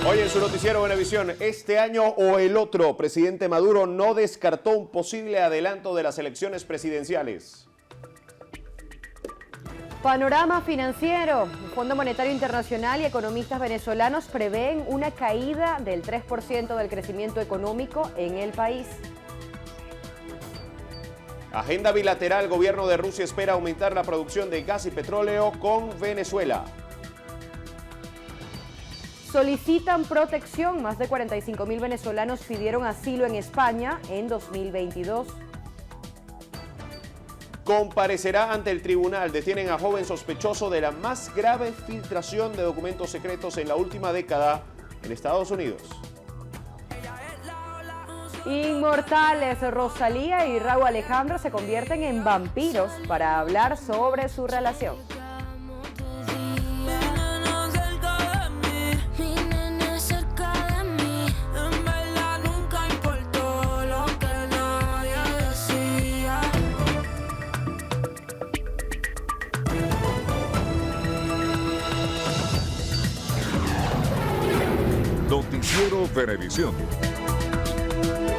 Hoy en su noticiero Venevisión, este año o el otro, presidente Maduro no descartó un posible adelanto de las elecciones presidenciales. Panorama financiero. El Fondo Monetario Internacional y economistas venezolanos prevén una caída del 3% del crecimiento económico en el país. Agenda bilateral, gobierno de Rusia espera aumentar la producción de gas y petróleo con Venezuela. Solicitan protección. Más de 45.000 venezolanos pidieron asilo en España en 2022. Comparecerá ante el tribunal. Detienen a joven sospechoso de la más grave filtración de documentos secretos en la última década en Estados Unidos. Inmortales, Rosalía y Rauw Alejandro se convierten en vampiros para hablar sobre su relación. Noticiero Venevisión.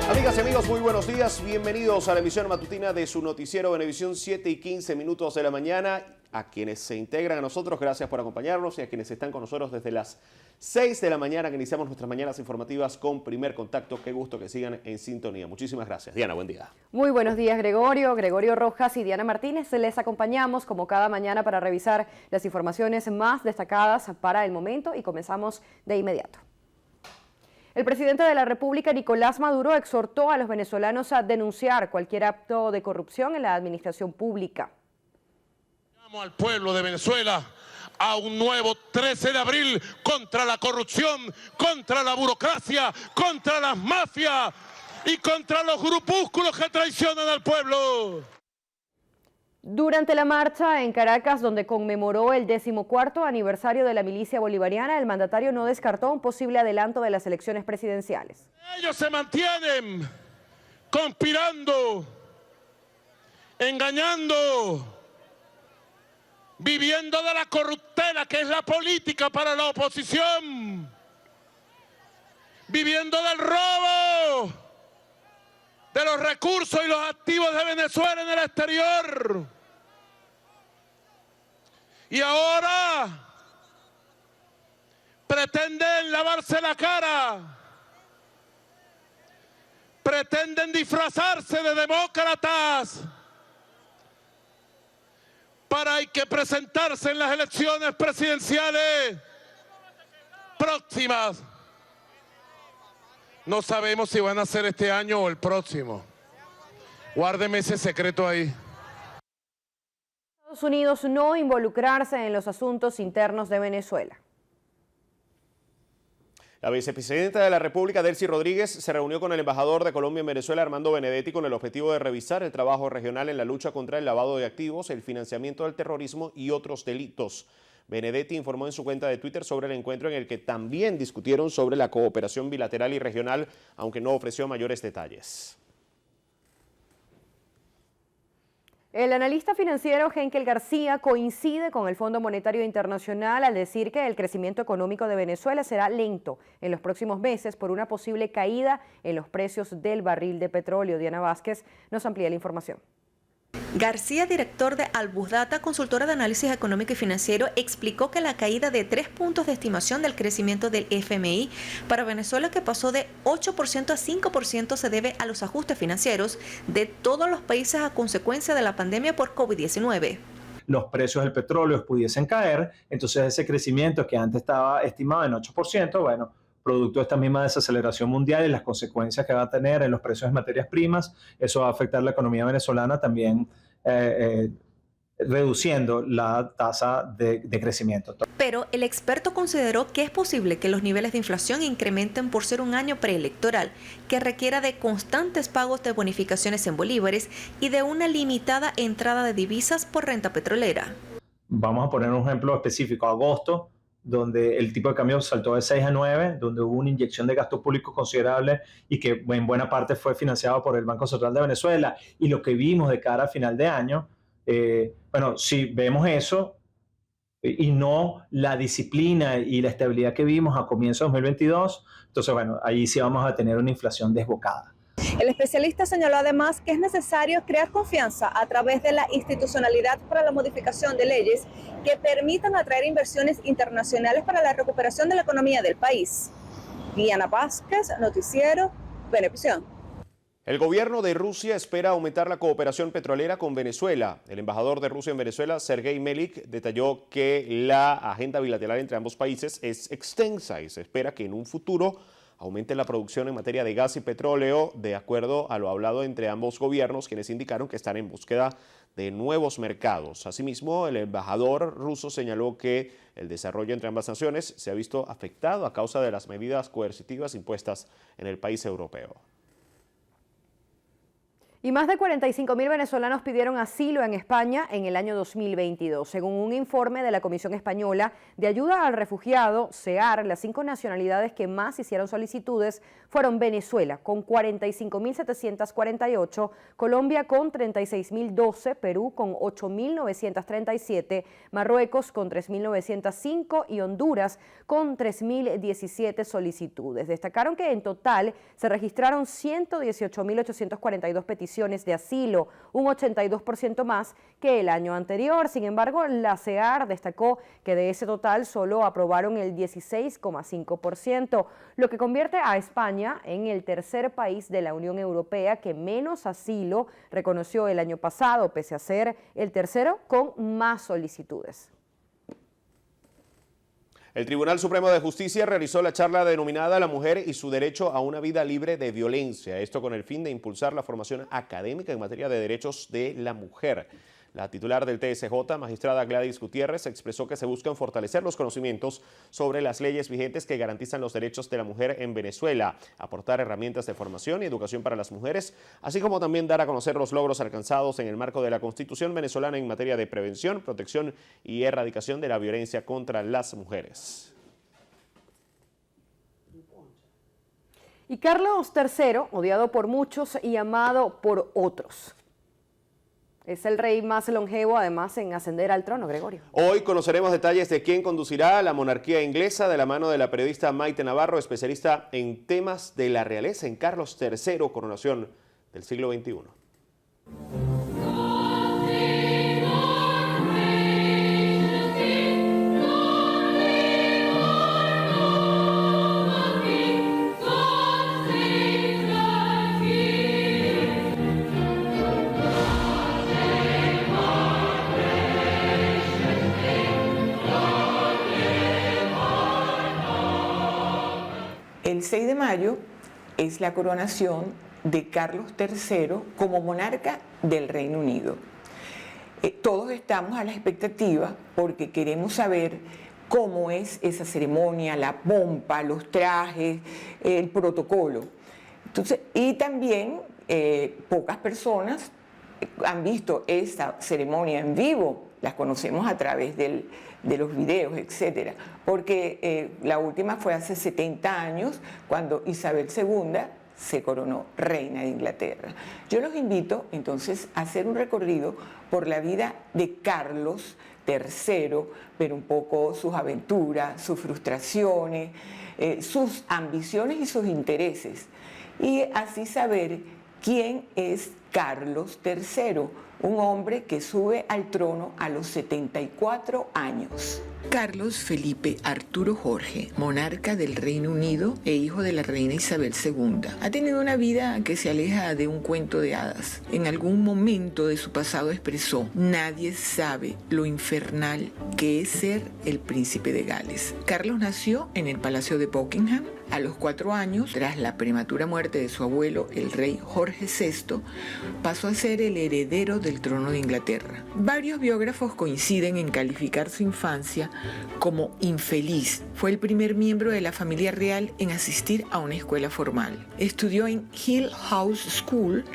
Amigas y amigos, muy buenos días. Bienvenidos a la emisión matutina de su noticiero Venevisión, 7:15 de la mañana. A quienes se integran a nosotros, gracias por acompañarnos, y a quienes están con nosotros desde las 6 de la mañana, que iniciamos nuestras mañanas informativas con Primer Contacto. Qué gusto que sigan en sintonía. Muchísimas gracias. Diana, buen día. Muy buenos días, Gregorio Rojas y Diana Martínez. Les acompañamos como cada mañana para revisar las informaciones más destacadas para el momento y comenzamos de inmediato. El presidente de la República, Nicolás Maduro, exhortó a los venezolanos a denunciar cualquier acto de corrupción en la administración pública. Llamo al pueblo de Venezuela a un nuevo 13 de abril contra la corrupción, contra la burocracia, contra las mafias y contra los grupúsculos que traicionan al pueblo. Durante la marcha en Caracas, donde conmemoró el 14º aniversario de la milicia bolivariana, el mandatario no descartó un posible adelanto de las elecciones presidenciales. Ellos se mantienen conspirando, engañando, viviendo de la corruptela que es la política para la oposición, viviendo del robo de los recursos y los activos de Venezuela en el exterior. Y ahora pretenden lavarse la cara, pretenden disfrazarse de demócratas para que presentarse en las elecciones presidenciales próximas. No sabemos si van a ser este año o el próximo. Guárdeme ese secreto ahí. Estados Unidos no involucrarse en los asuntos internos de Venezuela. La vicepresidenta de la República, Delcy Rodríguez, se reunió con el embajador de Colombia en Venezuela, Armando Benedetti, con el objetivo de revisar el trabajo regional en la lucha contra el lavado de activos, el financiamiento del terrorismo y otros delitos. Benedetti informó en su cuenta de Twitter sobre el encuentro en el que también discutieron sobre la cooperación bilateral y regional, aunque no ofreció mayores detalles. El analista financiero Henkel García coincide con el Fondo Monetario Internacional al decir que el crecimiento económico de Venezuela será lento en los próximos meses por una posible caída en los precios del barril de petróleo. Diana Vázquez nos amplía la información. García, director de Albus Data, consultora de análisis económico y financiero, explicó que la caída de 3 puntos de estimación del crecimiento del FMI para Venezuela, que pasó de 8% a 5%, se debe a los ajustes financieros de todos los países a consecuencia de la pandemia por COVID-19. Los precios del petróleo pudiesen caer, entonces ese crecimiento que antes estaba estimado en 8%, bueno, producto de esta misma desaceleración mundial y las consecuencias que va a tener en los precios de materias primas, eso va a afectar la economía venezolana también, reduciendo la tasa de crecimiento. Pero el experto consideró que es posible que los niveles de inflación incrementen por ser un año preelectoral, que requiera de constantes pagos de bonificaciones en bolívares y de una limitada entrada de divisas por renta petrolera. Vamos a poner un ejemplo específico, agosto, donde el tipo de cambio saltó de 6 a 9, donde hubo una inyección de gasto público considerable y que en buena parte fue financiado por el Banco Central de Venezuela. Y lo que vimos de cara a final de año, bueno, si vemos eso, y no la disciplina y la estabilidad que vimos a comienzos de 2022, entonces, bueno, ahí sí vamos a tener una inflación desbocada. El especialista señaló además que es necesario crear confianza a través de la institucionalidad para la modificación de leyes que permitan atraer inversiones internacionales para la recuperación de la economía del país. Diana Vázquez, Noticiero Venevisión. El gobierno de Rusia espera aumentar la cooperación petrolera con Venezuela. El embajador de Rusia en Venezuela, Sergei Melik, detalló que la agenda bilateral entre ambos países es extensa y se espera que en un futuro aumente la producción en materia de gas y petróleo, de acuerdo a lo hablado entre ambos gobiernos, quienes indicaron que están en búsqueda de nuevos mercados. Asimismo, el embajador ruso señaló que el desarrollo entre ambas naciones se ha visto afectado a causa de las medidas coercitivas impuestas en el país europeo. Y más de 45.000 venezolanos pidieron asilo en España en el año 2022. Según un informe de la Comisión Española de Ayuda al Refugiado, CEAR, las 5 nacionalidades que más hicieron solicitudes fueron Venezuela, con 45.748, Colombia con 36.012, Perú con 8.937, Marruecos con 3.905 y Honduras con 3.017 solicitudes. Destacaron que en total se registraron 118.842 peticiones de asilo, un 82% más que el año anterior. Sin embargo, la CEAR destacó que de ese total solo aprobaron el 16,5%, lo que convierte a España en el tercer país de la Unión Europea que menos asilo reconoció el año pasado, pese a ser el tercero con más solicitudes. El Tribunal Supremo de Justicia realizó la charla denominada La mujer y su derecho a una vida libre de violencia, esto con el fin de impulsar la formación académica en materia de derechos de la mujer. La titular del TSJ, magistrada Gladys Gutiérrez, expresó que se buscan fortalecer los conocimientos sobre las leyes vigentes que garantizan los derechos de la mujer en Venezuela, aportar herramientas de formación y educación para las mujeres, así como también dar a conocer los logros alcanzados en el marco de la Constitución venezolana en materia de prevención, protección y erradicación de la violencia contra las mujeres. Y Carlos III, odiado por muchos y amado por otros. Es el rey más longevo, además, en ascender al trono, Gregorio. Hoy conoceremos detalles de quién conducirá la monarquía inglesa de la mano de la periodista Maite Navarro, especialista en temas de la realeza en Carlos III, coronación del siglo XXI. El 6 de mayo es la coronación de Carlos III como monarca del Reino Unido. Todos estamos a la expectativa porque queremos saber cómo es esa ceremonia, la pompa, los trajes, el protocolo. Entonces, y también pocas personas han visto esta ceremonia en vivo, las conocemos a través de los videos, etcétera, porque la última fue hace 70 años, cuando Isabel II se coronó reina de Inglaterra. Yo los invito entonces a hacer un recorrido por la vida de Carlos III, ver un poco sus aventuras, sus frustraciones, sus ambiciones y sus intereses, y así saber quién es Carlos III, un hombre que sube al trono a los 74 años. Carlos Felipe Arturo Jorge, monarca del Reino Unido e hijo de la reina Isabel II, ha tenido una vida que se aleja de un cuento de hadas. En algún momento de su pasado expresó: nadie sabe lo infernal que es ser el príncipe de Gales. Carlos nació en el Palacio de Buckingham. A los 4 años, tras la prematura muerte de su abuelo, el rey Jorge VI, pasó a ser el heredero del trono de Inglaterra. Varios biógrafos coinciden en calificar su infancia como infeliz. Fue el primer miembro de la familia real en asistir a una escuela formal. Estudió en Hill House School,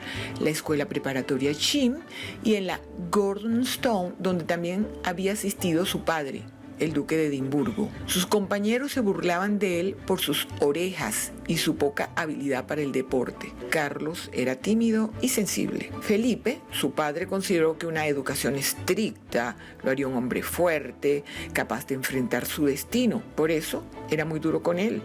la escuela preparatoria Cheam, y en la Gordon Stone, donde también había asistido su padre. el duque de Edimburgo. Sus compañeros se burlaban de él por sus orejas y su poca habilidad para el deporte. Carlos era tímido y sensible. Felipe, su padre, consideró que una educación estricta lo haría un hombre fuerte, capaz de enfrentar su destino. Por eso era muy duro con él.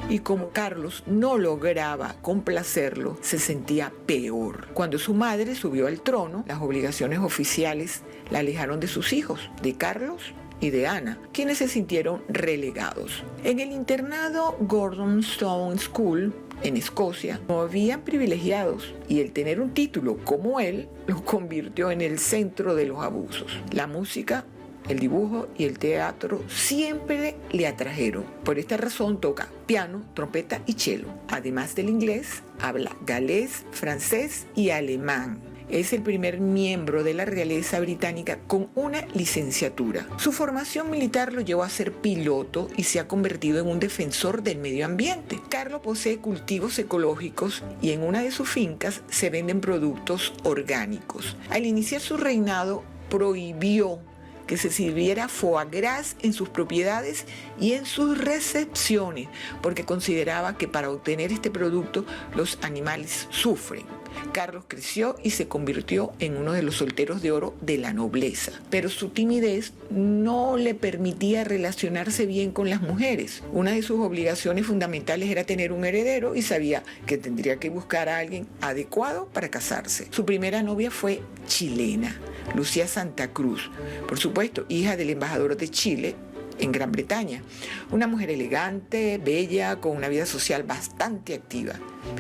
Y como Carlos no lograba complacerlo, se sentía peor. Cuando su madre subió al trono, las obligaciones oficiales la alejaron de sus hijos, de Carlos y de Ana, quienes se sintieron relegados. En el internado Gordonstoun School, en Escocia, no habían privilegiados y el tener un título como él lo convirtió en el centro de los abusos. La música, el dibujo y el teatro siempre le atrajeron. Por esta razón toca piano, trompeta y cello. Además del inglés, habla galés, francés y alemán. Es el primer miembro de la realeza británica con una licenciatura. Su formación militar lo llevó a ser piloto y se ha convertido en un defensor del medio ambiente. Carlos posee cultivos ecológicos y en una de sus fincas se venden productos orgánicos. Al iniciar su reinado, prohibió que se sirviera foie gras en sus propiedades y en sus recepciones, porque consideraba que para obtener este producto los animales sufren. Carlos creció y se convirtió en uno de los solteros de oro de la nobleza, pero su timidez no le permitía relacionarse bien con las mujeres. Una de sus obligaciones fundamentales era tener un heredero y sabía que tendría que buscar a alguien adecuado para casarse. Su primera novia fue chilena, Lucía Santa Cruz, por supuesto, hija del embajador de Chile en Gran Bretaña, una mujer elegante, bella, con una vida social bastante activa.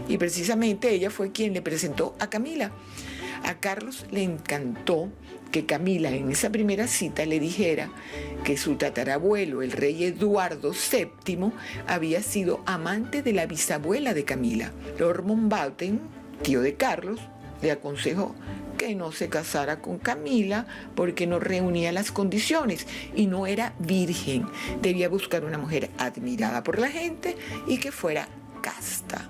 Y precisamente ella fue quien le presentó a Camila. A Carlos le encantó que Camila en esa primera cita le dijera que su tatarabuelo, el rey Eduardo VII, había sido amante de la bisabuela de Camila. Lord Mountbatten, tío de Carlos, le aconsejó que no se casara con Camila porque no reunía las condiciones y no era virgen. Debía buscar una mujer admirada por la gente y que fuera casta.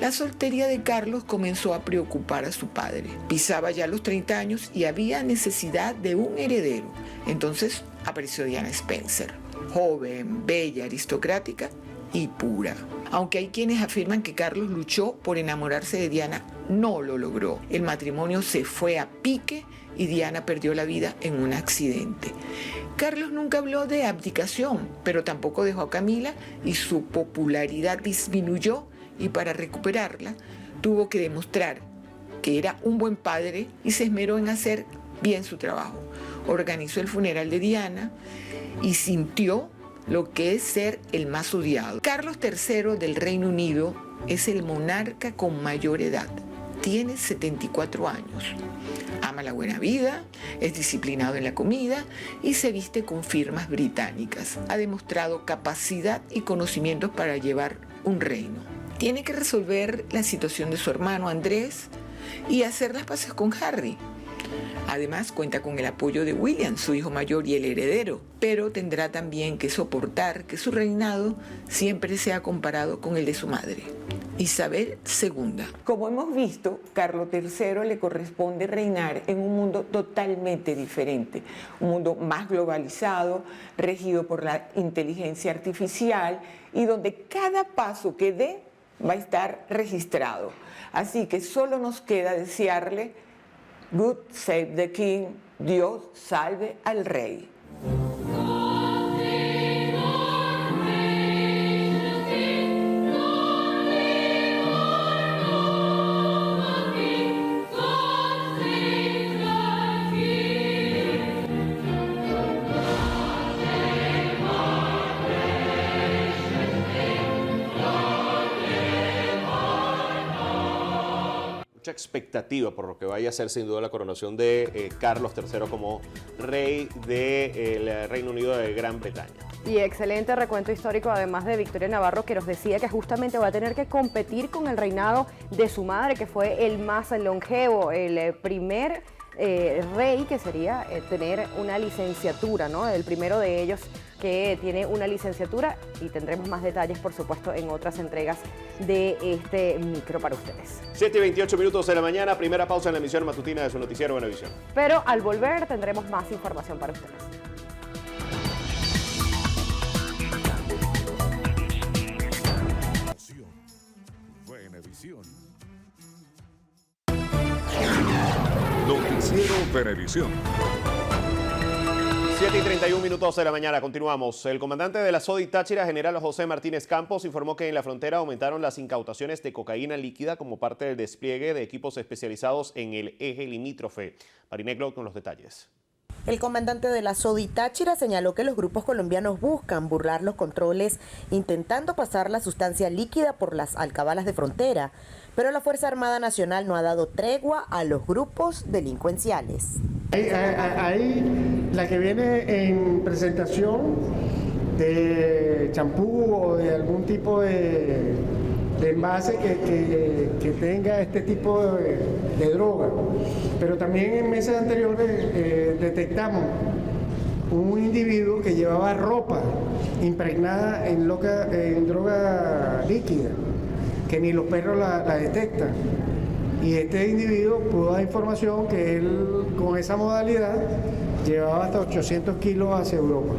La soltería de Carlos comenzó a preocupar a su padre. Pisaba ya los 30 años y había necesidad de un heredero. Entonces apareció Diana Spencer, joven, bella, aristocrática y pura. Aunque hay quienes afirman que Carlos luchó por enamorarse de Diana, no lo logró. El matrimonio se fue a pique y Diana perdió la vida en un accidente. Carlos nunca habló de abdicación, pero tampoco dejó a Camila y su popularidad disminuyó, y para recuperarla tuvo que demostrar que era un buen padre y se esmeró en hacer bien su trabajo. Organizó el funeral de Diana y sintió lo que es ser el más odiado. Carlos III del Reino Unido es el monarca con mayor edad. Tiene 74 años. Ama la buena vida, es disciplinado en la comida y se viste con firmas británicas. Ha demostrado capacidad y conocimientos para llevar un reino. Tiene que resolver la situación de su hermano Andrés y hacer las paces con Harry. Además, cuenta con el apoyo de William, su hijo mayor y el heredero, pero tendrá también que soportar que su reinado siempre sea comparado con el de su madre, Isabel II. Como hemos visto, Carlos III le corresponde reinar en un mundo totalmente diferente, un mundo más globalizado, regido por la inteligencia artificial y donde cada paso que dé va a estar registrado. Así que solo nos queda desearle God save the King, Dios salve al rey. Mucha expectativa por lo que vaya a ser sin duda la coronación de Carlos III como rey del Reino Unido de Gran Bretaña. Y excelente recuento histórico, además de Victoria Navarro, que nos decía que justamente va a tener que competir con el reinado de su madre, que fue el más longevo, el primer rey que sería tener una licenciatura, ¿no? El primero de ellos que tiene una licenciatura, y tendremos más detalles, por supuesto, en otras entregas de este micro para ustedes. 7:28 de la mañana, primera pausa en la emisión matutina de su noticiero Venevisión. Pero al volver tendremos más información para ustedes. Venevisión. Noticiero Venevisión. 7:31 de la mañana, continuamos. El comandante de la SODI Táchira, general José Martínez Campos, informó que en la frontera aumentaron las incautaciones de cocaína líquida como parte del despliegue de equipos especializados en el eje limítrofe. Mariné Glock con los detalles. El comandante de la SODI Táchira señaló que los grupos colombianos buscan burlar los controles intentando pasar la sustancia líquida por las alcabalas de frontera, pero la Fuerza Armada Nacional no ha dado tregua a los grupos delincuenciales. Ahí la que viene en presentación de champú o de algún tipo de envase que tenga este tipo de droga. Pero también en meses anteriores detectamos un individuo que llevaba ropa impregnada en droga líquida, que ni los perros la detectan. Y este individuo pudo dar información que él con esa modalidad llevaba hasta 800 kilos hacia Europa.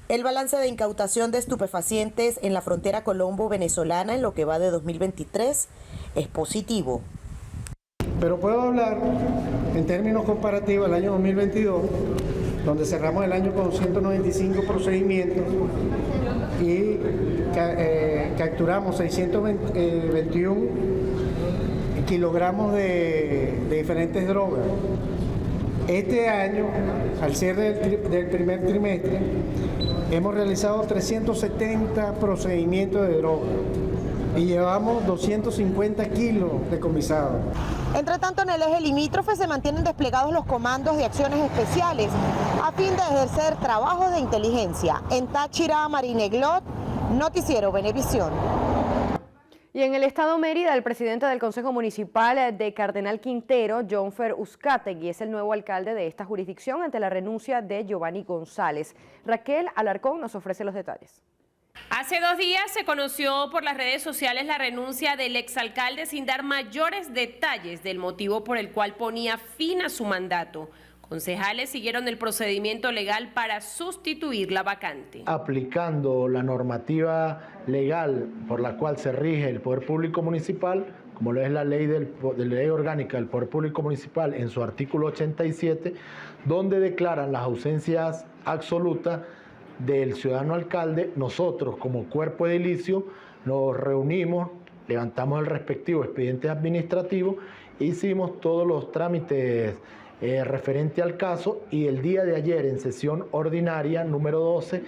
El balance de incautación de estupefacientes en la frontera colombo-venezolana en lo que va de 2023 es positivo. Pero puedo hablar en términos comparativos al año 2022, donde cerramos el año con 195 procedimientos y capturamos 621 kilogramos de diferentes drogas. Este año, al cierre del primer trimestre, hemos realizado 370 procedimientos de droga y llevamos 250 kilos decomisados. Entre tanto, en el eje limítrofe se mantienen desplegados los comandos de acciones especiales a fin de ejercer trabajos de inteligencia. En Táchira, Mariné Glot, Noticiero Venevisión. Y en el estado Mérida, el presidente del Consejo Municipal de Cardenal Quintero, Jonfer Uzcategui, es el nuevo alcalde de esta jurisdicción ante la renuncia de Giovanni González. Raquel Alarcón nos ofrece los detalles. Hace 2 días se conoció por las redes sociales la renuncia del exalcalde sin dar mayores detalles del motivo por el cual ponía fin a su mandato. Concejales siguieron el procedimiento legal para sustituir la vacante. Aplicando la normativa legal por la cual se rige el Poder Público Municipal, como lo es la ley ley orgánica del Poder Público Municipal en su artículo 87, donde declaran las ausencias absolutas del ciudadano alcalde, nosotros como cuerpo edilicio nos reunimos, levantamos el respectivo expediente administrativo e hicimos todos los trámites referente al caso, y el día de ayer en sesión ordinaria número 12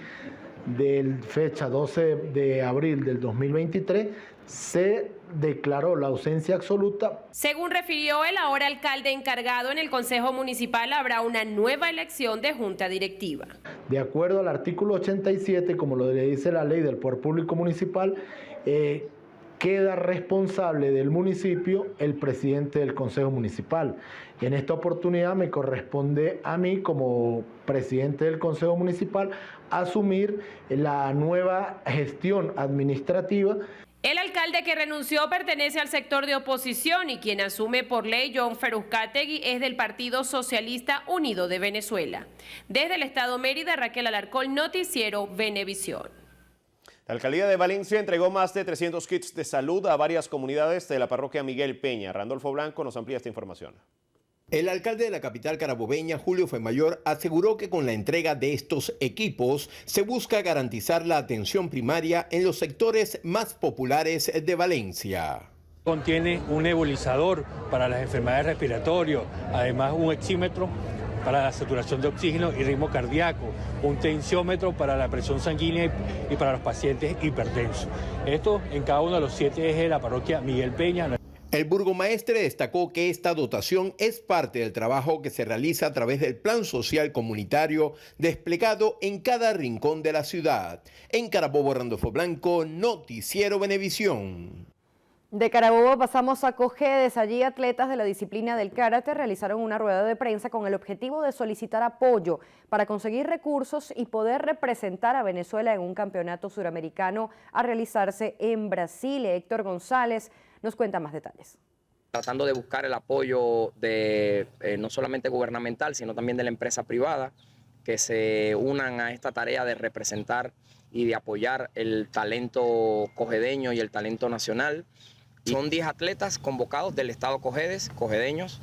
de fecha 12 de abril del 2023 se declaró la ausencia absoluta. Según refirió el ahora alcalde encargado, en el Consejo Municipal habrá una nueva elección de junta directiva. De acuerdo al artículo 87, como lo dice la ley del Poder Público Municipal, queda responsable del municipio el presidente del Consejo Municipal. En esta oportunidad me corresponde a mí, como presidente del Consejo Municipal, asumir la nueva gestión administrativa. El alcalde que renunció pertenece al sector de oposición y quien asume por ley, Jonfer Uzcategui, es del Partido Socialista Unido de Venezuela. Desde el estado Mérida, Raquel Alarcón, Noticiero Venevisión. La alcaldía de Valencia entregó más de 300 kits de salud a varias comunidades de la parroquia Miguel Peña. Randolfo Blanco nos amplía esta información. El alcalde de la capital carabobeña, Julio Femayor, aseguró que con la entrega de estos equipos se busca garantizar la atención primaria en los sectores más populares de Valencia. Contiene un nebulizador para las enfermedades respiratorias, además un oxímetro para la saturación de oxígeno y ritmo cardíaco, un tensiómetro para la presión sanguínea y para los pacientes hipertensos. Esto en cada uno de los 7 ejes de la parroquia Miguel Peña. El burgomaestre destacó que esta dotación es parte del trabajo que se realiza a través del Plan Social Comunitario desplegado en cada rincón de la ciudad. En Carabobo, Randolfo Blanco, Noticiero Venevisión. De Carabobo pasamos a Cojedes. Allí atletas de la disciplina del karate realizaron una rueda de prensa con el objetivo de solicitar apoyo para conseguir recursos y poder representar a Venezuela en un campeonato suramericano a realizarse en Brasil. Héctor González nos cuenta más detalles. Tratando de buscar el apoyo de no solamente gubernamental, sino también de la empresa privada, que se unan a esta tarea de representar y de apoyar el talento cojedeño y el talento nacional. Son 10 atletas convocados del estado Cojedes, cojedeños.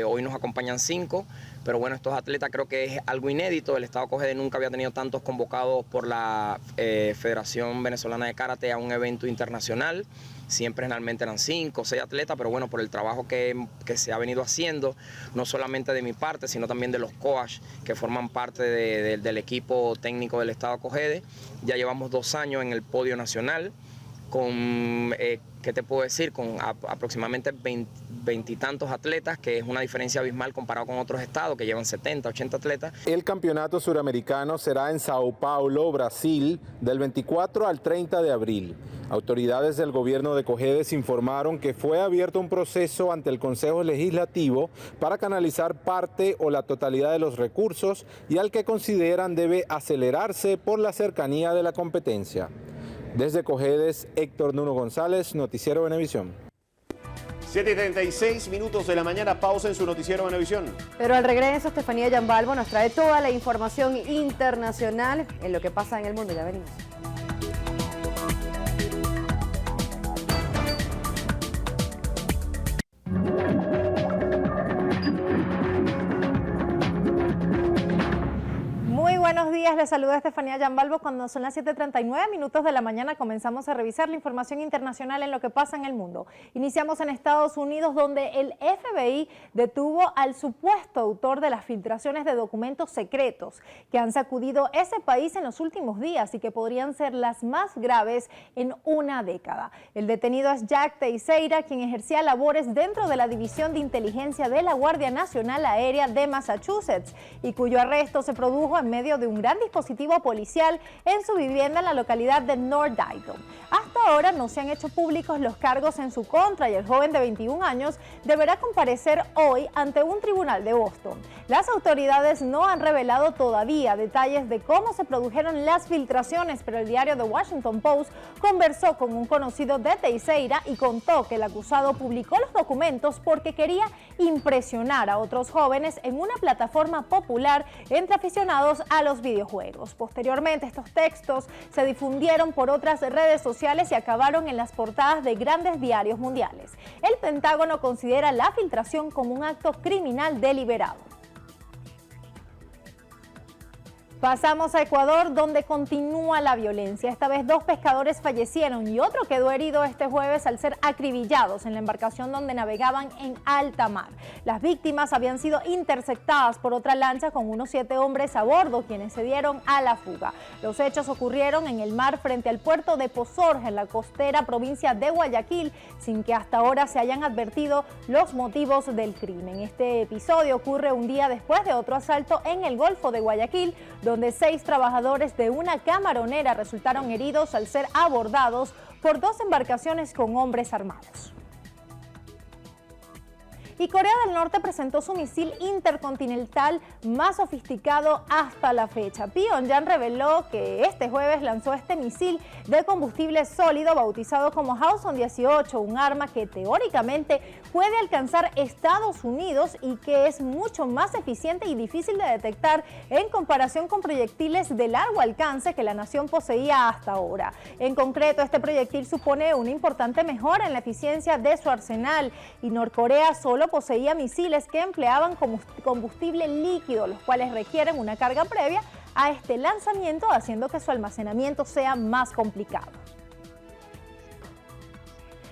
Hoy nos acompañan 5, pero bueno, estos atletas creo que es algo inédito. El estado Cojedes nunca había tenido tantos convocados por la Federación Venezolana de Karate a un evento internacional. Siempre generalmente eran 5 o 6 atletas, pero bueno, por el trabajo que se ha venido haciendo, no solamente de mi parte, sino también de los coaches que forman parte del equipo técnico del estado Cojedes. Ya llevamos 2 años en el podio nacional con, ¿qué te puedo decir? Con aproximadamente 20 y tantos atletas, que es una diferencia abismal comparado con otros estados que llevan 70, 80 atletas. El campeonato suramericano será en Sao Paulo, Brasil, del 24 al 30 de abril. Autoridades del gobierno de Cojedes informaron que fue abierto un proceso ante el Consejo Legislativo para canalizar parte o la totalidad de los recursos y al que consideran debe acelerarse por la cercanía de la competencia. Desde Cojedes, Héctor Nuno González, Noticiero Venevisión. 7:36 de la mañana, pausa en su Noticiero Venevisión. Pero al regreso, Estefanía Yambalvo nos trae toda la información internacional en lo que pasa en el mundo. Ya venimos. Buenos días, les saluda Estefanía Yambalvo. Cuando son las 7:39 de la mañana comenzamos a revisar la información internacional en lo que pasa en el mundo. Iniciamos en Estados Unidos, donde el FBI detuvo al supuesto autor de las filtraciones de documentos secretos que han sacudido ese país en los últimos días y que podrían ser las más graves en una década. El detenido es Jack Teixeira, quien ejercía labores dentro de la División de Inteligencia de la Guardia Nacional Aérea de Massachusetts y cuyo arresto se produjo en medio de un gran dispositivo policial en su vivienda en la localidad de North Dighton. Hasta ahora no se han hecho públicos los cargos en su contra y el joven de 21 años deberá comparecer hoy ante un tribunal de Boston. Las autoridades no han revelado todavía detalles de cómo se produjeron las filtraciones, pero el diario The Washington Post conversó con un conocido de Teixeira y contó que el acusado publicó los documentos porque quería impresionar a otros jóvenes en una plataforma popular entre aficionados a los videojuegos. Posteriormente, estos textos se difundieron por otras redes sociales y acabaron en las portadas de grandes diarios mundiales. El Pentágono considera la filtración como un acto criminal deliberado. Pasamos a Ecuador, donde continúa la violencia. Esta vez 2 pescadores fallecieron y otro quedó herido este jueves al ser acribillados en la embarcación donde navegaban en alta mar. Las víctimas habían sido interceptadas por otra lancha con unos 7 hombres a bordo, quienes se dieron a la fuga. Los hechos ocurrieron en el mar frente al puerto de Pozorja, en la costera provincia de Guayaquil, sin que hasta ahora se hayan advertido los motivos del crimen. Este episodio ocurre un día después de otro asalto en el Golfo de Guayaquil, donde 6 trabajadores de una camaronera resultaron heridos al ser abordados por 2 embarcaciones con hombres armados. Y Corea del Norte presentó su misil intercontinental más sofisticado hasta la fecha. Pyongyang reveló que este jueves lanzó este misil de combustible sólido bautizado como Hwasong 18, un arma que teóricamente puede alcanzar Estados Unidos y que es mucho más eficiente y difícil de detectar en comparación con proyectiles de largo alcance que la nación poseía hasta ahora. En concreto, este proyectil supone una importante mejora en la eficiencia de su arsenal y Norcorea solo poseía misiles que empleaban combustible líquido, los cuales requieren una carga previa a este lanzamiento, haciendo que su almacenamiento sea más complicado.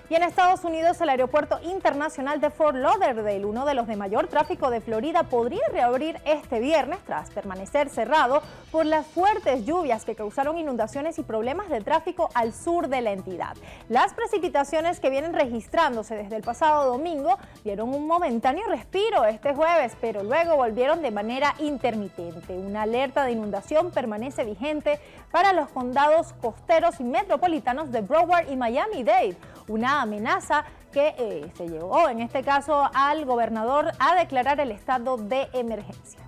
Y en Estados Unidos, el aeropuerto internacional de Fort Lauderdale, uno de los de mayor tráfico de Florida, podría reabrir este viernes tras permanecer cerrado por las fuertes lluvias que causaron inundaciones y problemas de tráfico al sur de la entidad. Las precipitaciones que vienen registrándose desde el pasado domingo dieron un momentáneo respiro este jueves, pero luego volvieron de manera intermitente. Una alerta de inundación permanece vigente para los condados costeros y metropolitanos de Broward y Miami-Dade, una amenaza que se llevó en este caso al gobernador a declarar el estado de emergencia.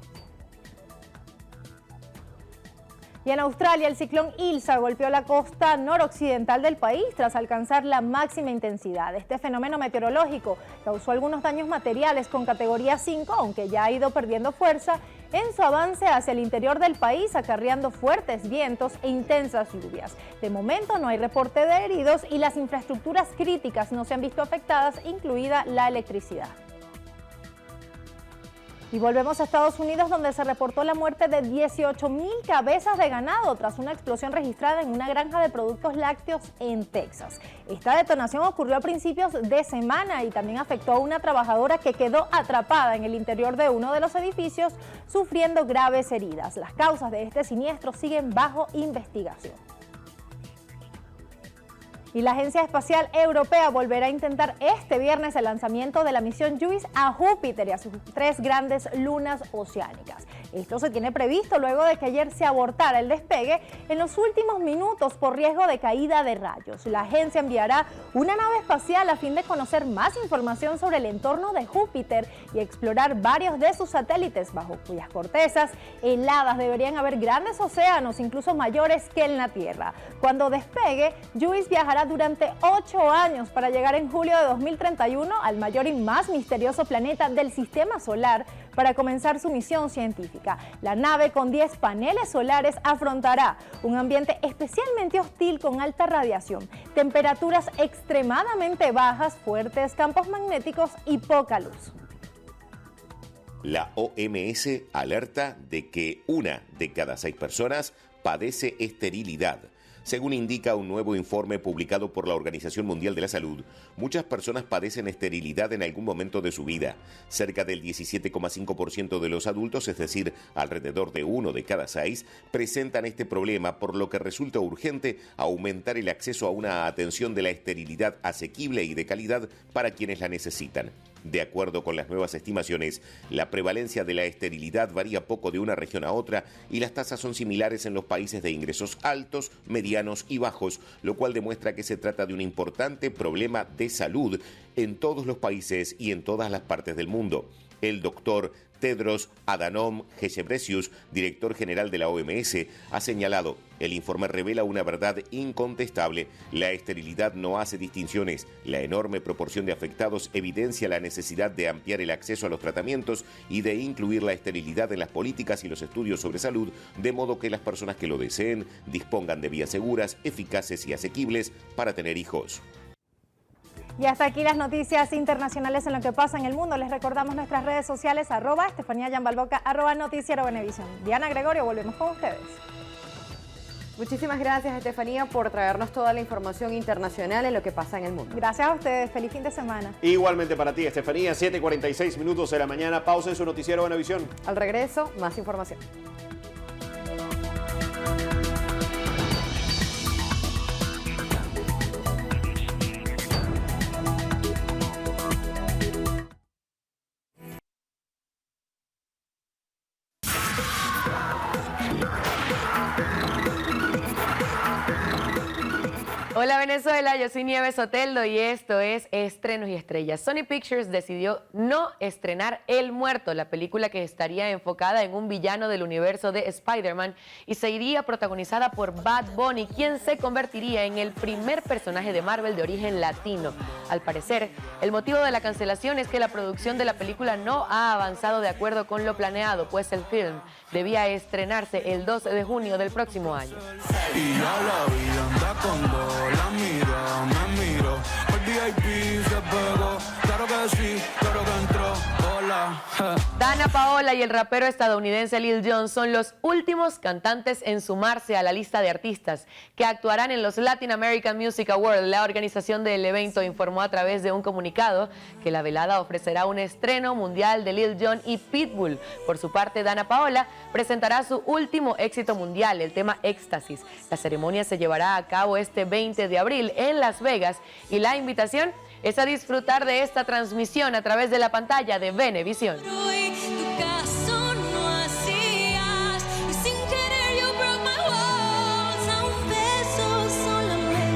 Y en Australia, el ciclón Ilsa golpeó la costa noroccidental del país tras alcanzar la máxima intensidad. Este fenómeno meteorológico causó algunos daños materiales con categoría 5, aunque ya ha ido perdiendo fuerza en su avance hacia el interior del país, acarreando fuertes vientos e intensas lluvias. De momento no hay reporte de heridos y las infraestructuras críticas no se han visto afectadas, incluida la electricidad. Y volvemos a Estados Unidos, donde se reportó la muerte de 18,000 cabezas de ganado tras una explosión registrada en una granja de productos lácteos en Texas. Esta detonación ocurrió a principios de semana y también afectó a una trabajadora que quedó atrapada en el interior de uno de los edificios, sufriendo graves heridas. Las causas de este siniestro siguen bajo investigación. Y la Agencia Espacial Europea volverá a intentar este viernes el lanzamiento de la misión JUICE a Júpiter y a sus 3 grandes lunas oceánicas. Esto se tiene previsto luego de que ayer se abortara el despegue en los últimos minutos por riesgo de caída de rayos. La agencia enviará una nave espacial a fin de conocer más información sobre el entorno de Júpiter y explorar varios de sus satélites, bajo cuyas cortezas heladas deberían haber grandes océanos, incluso mayores que en la Tierra. Cuando despegue, JUICE viajará durante 8 años para llegar en julio de 2031 al mayor y más misterioso planeta del sistema solar para comenzar su misión científica. La nave, con 10 paneles solares, afrontará un ambiente especialmente hostil con alta radiación, temperaturas extremadamente bajas, fuertes campos magnéticos y poca luz. La OMS alerta de que 1 de cada 6 personas padece esterilidad. Según indica un nuevo informe publicado por la Organización Mundial de la Salud, muchas personas padecen esterilidad en algún momento de su vida. Cerca del 17,5% de los adultos, es decir, alrededor de 1 de cada 6, presentan este problema, por lo que resulta urgente aumentar el acceso a una atención de la esterilidad asequible y de calidad para quienes la necesitan. De acuerdo con las nuevas estimaciones, la prevalencia de la esterilidad varía poco de una región a otra y las tasas son similares en los países de ingresos altos, medianos y bajos, lo cual demuestra que se trata de un importante problema de salud en todos los países y en todas las partes del mundo. El doctor Tedros Adhanom Ghebreyesus, director general de la OMS, ha señalado: el informe revela una verdad incontestable. La esterilidad no hace distinciones. La enorme proporción de afectados evidencia la necesidad de ampliar el acceso a los tratamientos y de incluir la esterilidad en las políticas y los estudios sobre salud, de modo que las personas que lo deseen dispongan de vías seguras, eficaces y asequibles para tener hijos. Y hasta aquí las noticias internacionales en lo que pasa en el mundo. Les recordamos nuestras redes sociales, @Estefanía Yambalboca, @Noticiero Venevisión. Diana Gregorio, volvemos con ustedes. Muchísimas gracias, Estefanía, por traernos toda la información internacional en lo que pasa en el mundo. Gracias a ustedes. Feliz fin de semana. Igualmente para ti, Estefanía. 7:46 minutos de la mañana. Pausa en su noticiero Venevisión. Al regreso, más información. Hola Venezuela, yo soy Nieves Soteldo y esto es Estrenos y Estrellas. Sony Pictures decidió no estrenar El Muerto, la película que estaría enfocada en un villano del universo de Spider-Man y sería protagonizada por Bad Bunny, quien se convertiría en el primer personaje de Marvel de origen latino. Al parecer, el motivo de la cancelación es que la producción de la película no ha avanzado de acuerdo con lo planeado, pues el film debía estrenarse el 2 de junio del próximo año. Y ya la vida anda con dos, la mira, me miro, el VIP se pegó, claro que sí, claro que entró, hola. Dana Paola y el rapero estadounidense Lil Jon son los últimos cantantes en sumarse a la lista de artistas que actuarán en los Latin American Music Awards. La organización del evento informó a través de un comunicado que la velada ofrecerá un estreno mundial de Lil Jon y Pitbull. Por su parte, Dana Paola presentará su último éxito mundial, el tema Éxtasis. La ceremonia se llevará a cabo este 20 de abril en Las Vegas y la invitación es a disfrutar de esta transmisión a través de la pantalla de Venevisión.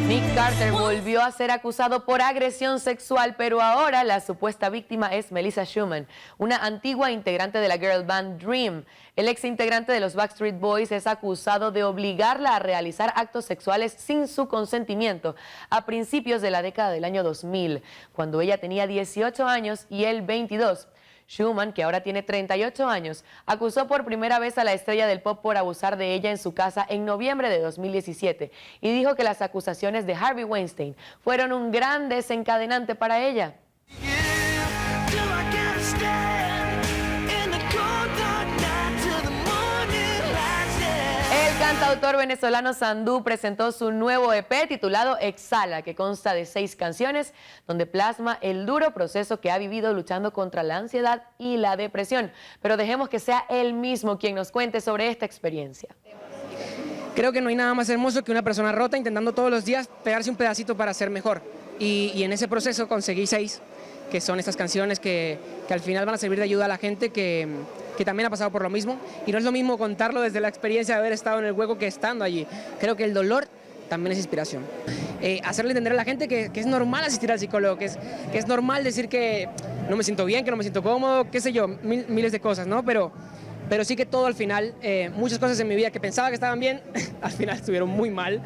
Nick Carter volvió a ser acusado por agresión sexual, pero ahora la supuesta víctima es Melissa Schumann, una antigua integrante de la girl band Dream. El ex integrante de los Backstreet Boys es acusado de obligarla a realizar actos sexuales sin su consentimiento a principios de la década del año 2000, cuando ella tenía 18 años y él 22. Schumann, que ahora tiene 38 años, acusó por primera vez a la estrella del pop por abusar de ella en su casa en noviembre de 2017 y dijo que las acusaciones de Harvey Weinstein fueron un gran desencadenante para ella. El cantautor venezolano Sandú presentó su nuevo EP titulado Exhala, que consta de 6 canciones, donde plasma el duro proceso que ha vivido luchando contra la ansiedad y la depresión. Pero dejemos que sea él mismo quien nos cuente sobre esta experiencia. Creo que no hay nada más hermoso que una persona rota intentando todos los días pegarse un pedacito para ser mejor. Y en ese proceso conseguí 6, que son estas canciones que al final van a servir de ayuda a la gente que también ha pasado por lo mismo. Y no es lo mismo contarlo desde la experiencia de haber estado en el hueco que estando allí. Creo que el dolor también es inspiración. Hacerle entender a la gente que es normal asistir al psicólogo, que es normal decir que no me siento bien, que no me siento cómodo, qué sé yo, miles de cosas, ¿no? Pero sí que todo al final, muchas cosas en mi vida que pensaba que estaban bien, al final estuvieron muy mal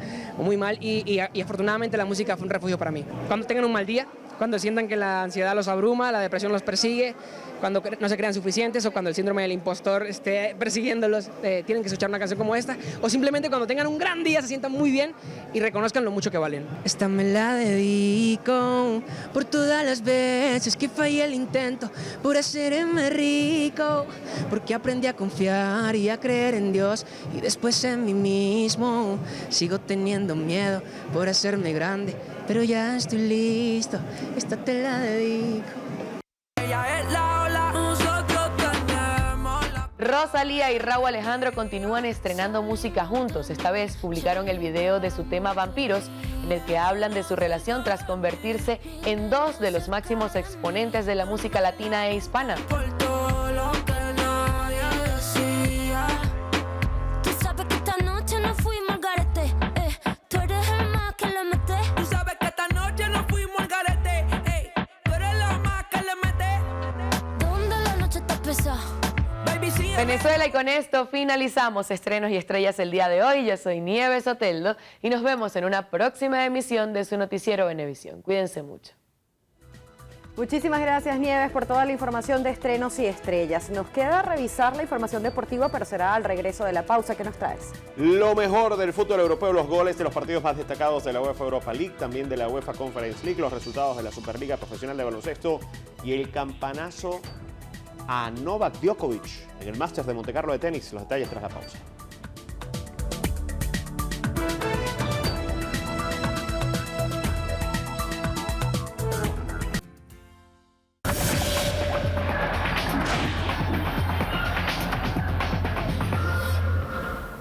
y afortunadamente la música fue un refugio para mí. Cuando tengan un mal día, cuando sientan que la ansiedad los abruma, la depresión los persigue, cuando no se crean suficientes o cuando el síndrome del impostor esté persiguiéndolos, tienen que escuchar una canción como esta, o simplemente cuando tengan un gran día se sientan muy bien y reconozcan lo mucho que valen. Esta me la dedico por todas las veces que fallé el intento por hacerme rico, porque aprendí a confiar y a creer en Dios y después en mí mismo. Sigo teniendo miedo por hacerme grande, pero ya estoy listo, esta te la dedico. Rosalía y Rauw Alejandro continúan estrenando música juntos. Esta vez publicaron el video de su tema Vampiros, en el que hablan de su relación tras convertirse en 2 de los máximos exponentes de la música latina e hispana. Venezuela, y con esto finalizamos Estrenos y Estrellas el día de hoy. Yo soy Nieves Oteldo y nos vemos en una próxima emisión de su noticiero Venevisión. Cuídense mucho. Muchísimas gracias, Nieves, por toda la información de Estrenos y Estrellas. Nos queda revisar la información deportiva, pero será al regreso de la pausa. ¿Qué nos traes? Lo mejor del fútbol europeo, los goles de los partidos más destacados de la UEFA Europa League, también de la UEFA Conference League, los resultados de la Superliga Profesional de Baloncesto y el campanazo a Novak Djokovic en el Masters de Montecarlo de tenis. Los detalles tras la pausa.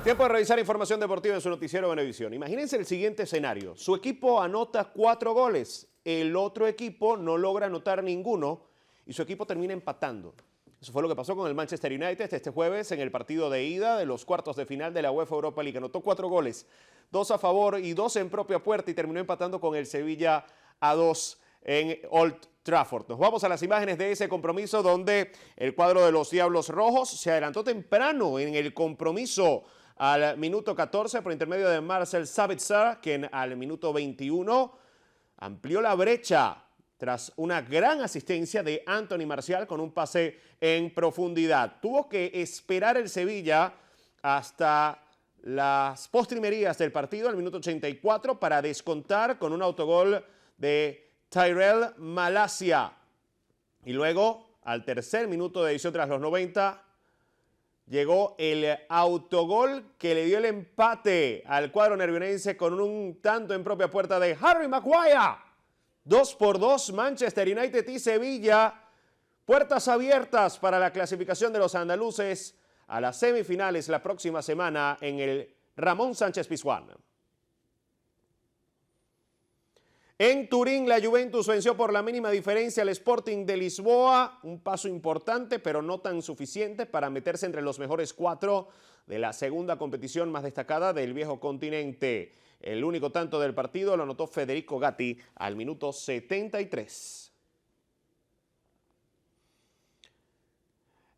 Tiempo de revisar información deportiva en su noticiero Venevisión. Imagínense el siguiente escenario. Su equipo anota 4 goles, el otro equipo no logra anotar ninguno y su equipo termina empatando. Eso fue lo que pasó con el Manchester United este jueves en el partido de ida de los cuartos de final de la UEFA Europa League. Anotó 4 goles, 2 a favor y 2 en propia puerta y terminó empatando con el Sevilla a 2 en Old Trafford. Nos vamos a las imágenes de ese compromiso donde el cuadro de los Diablos Rojos se adelantó temprano en el compromiso al minuto 14 por intermedio de Marcel Sabitzer, quien al minuto 21 amplió la brecha tras una gran asistencia de Anthony Martial con un pase en profundidad. Tuvo que esperar el Sevilla hasta las postrimerías del partido, al minuto 84, para descontar con un autogol de Tyrell Malacia. Y luego, al tercer minuto de edición tras los 90, llegó el autogol que le dio el empate al cuadro nervionense con un tanto en propia puerta de Harry Maguire. 2-2, Manchester United y Sevilla. Puertas abiertas para la clasificación de los andaluces a las semifinales la próxima semana en el Ramón Sánchez Pizjuán. En Turín, la Juventus venció por la mínima diferencia al Sporting de Lisboa. Un paso importante, pero no tan suficiente para meterse entre los mejores 4 de la segunda competición más destacada del viejo continente. El único tanto del partido lo anotó Federico Gatti al minuto 73.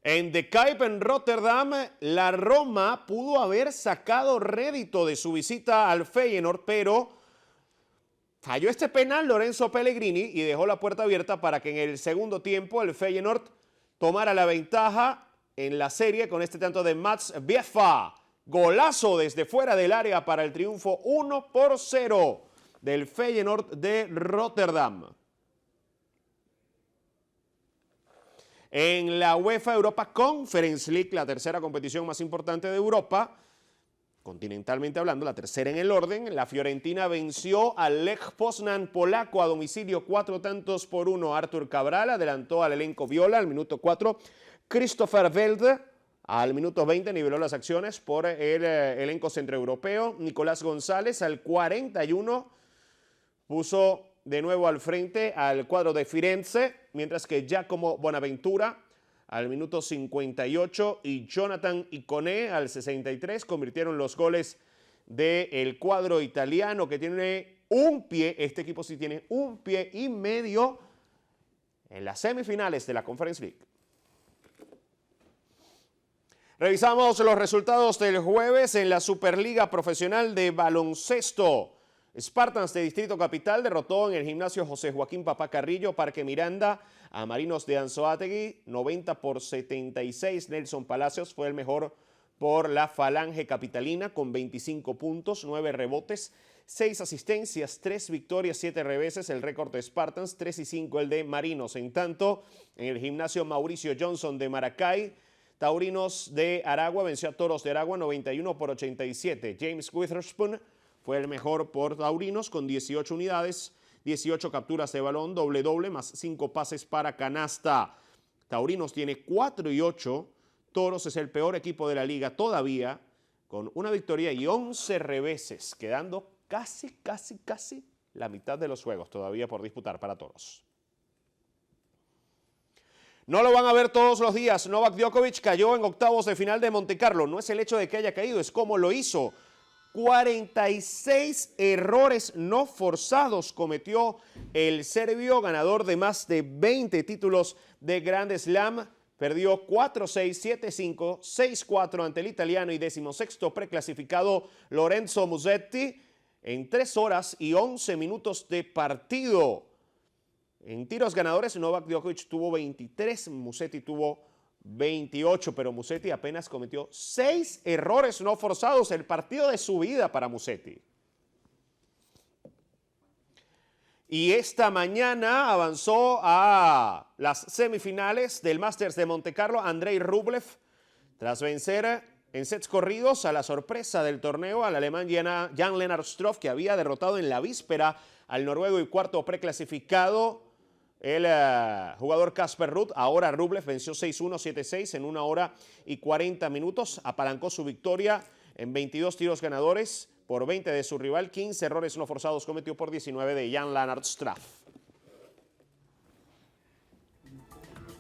En De Kuip, en Rotterdam, la Roma pudo haber sacado rédito de su visita al Feyenoord, pero falló este penal Lorenzo Pellegrini y dejó la puerta abierta para que en el segundo tiempo el Feyenoord tomara la ventaja en la serie con este tanto de Mats Biefa. Golazo desde fuera del área para el triunfo 1-0 del Feyenoord de Rotterdam. En la UEFA Europa Conference League, la tercera competición más importante de Europa, continentalmente hablando, la tercera en el orden, la Fiorentina venció al Lech Poznan polaco a domicilio 4-1. Artur Cabral adelantó al elenco viola al minuto 4. Christopher Velde al minuto 20 niveló las acciones por el elenco centroeuropeo. Nicolás González al 41 puso de nuevo al frente al cuadro de Firenze, mientras que Giacomo Bonaventura al minuto 58 y Jonathan Iconé al 63 convirtieron los goles del cuadro italiano, que tiene un pie, este equipo sí tiene un pie y medio en las semifinales de la Conference League. Revisamos los resultados del jueves en la Superliga Profesional de Baloncesto. Spartans de Distrito Capital derrotó en el gimnasio José Joaquín Papá Carrillo, Parque Miranda, a Marinos de Anzoátegui, 90-76. Nelson Palacios fue el mejor por la Falange Capitalina con 25 puntos, 9 rebotes, 6 asistencias, 3 victorias, 7 reveses. El récord de Spartans, 3-5 el de Marinos. En tanto, en el gimnasio Mauricio Johnson de Maracay, Taurinos de Aragua venció a Toros de Aragua 91-87. James Witherspoon fue el mejor por Taurinos con 18 unidades, 18 capturas de balón, doble-doble, más 5 pases para canasta. Taurinos tiene 4-8. Toros es el peor equipo de la liga todavía, con una victoria y 11 reveses, quedando casi la mitad de los juegos todavía por disputar para Toros. No lo van a ver todos los días. Novak Djokovic cayó en octavos de final de Montecarlo. No es el hecho de que haya caído, es cómo lo hizo. 46 errores no forzados cometió el serbio, ganador de más de 20 títulos de Grand Slam. Perdió 4-6, 7-5, 6-4 ante el italiano y 16º preclasificado Lorenzo Musetti en 3 horas y 11 minutos de partido. En tiros ganadores, Novak Djokovic tuvo 23, Musetti tuvo 28, pero Musetti apenas cometió 6 errores no forzados, el partido de su vida para Musetti. Y esta mañana avanzó a las semifinales del Masters de Montecarlo Andrei Rublev, tras vencer en sets corridos a la sorpresa del torneo al alemán Jan-Lennard Struff, que había derrotado en la víspera al noruego y cuarto preclasificado el jugador Casper Ruud. Ahora Rublev venció 6-1, 7-6 en 1 hora y 40 minutos. Apalancó su victoria en 22 tiros ganadores por 20 de su rival. 15 errores no forzados cometió por 19 de Jan-Lennard Struff.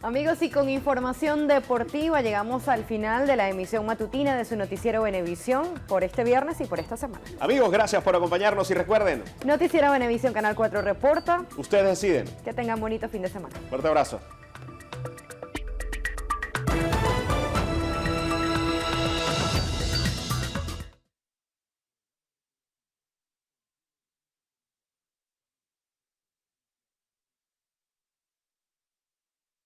Amigos, y con información deportiva llegamos al final de la emisión matutina de su noticiero Venevisión por este viernes y por esta semana. Amigos, gracias por acompañarnos y recuerden, Noticiero Venevisión Canal 4 reporta. Ustedes deciden. Que tengan bonito fin de semana. Fuerte abrazo.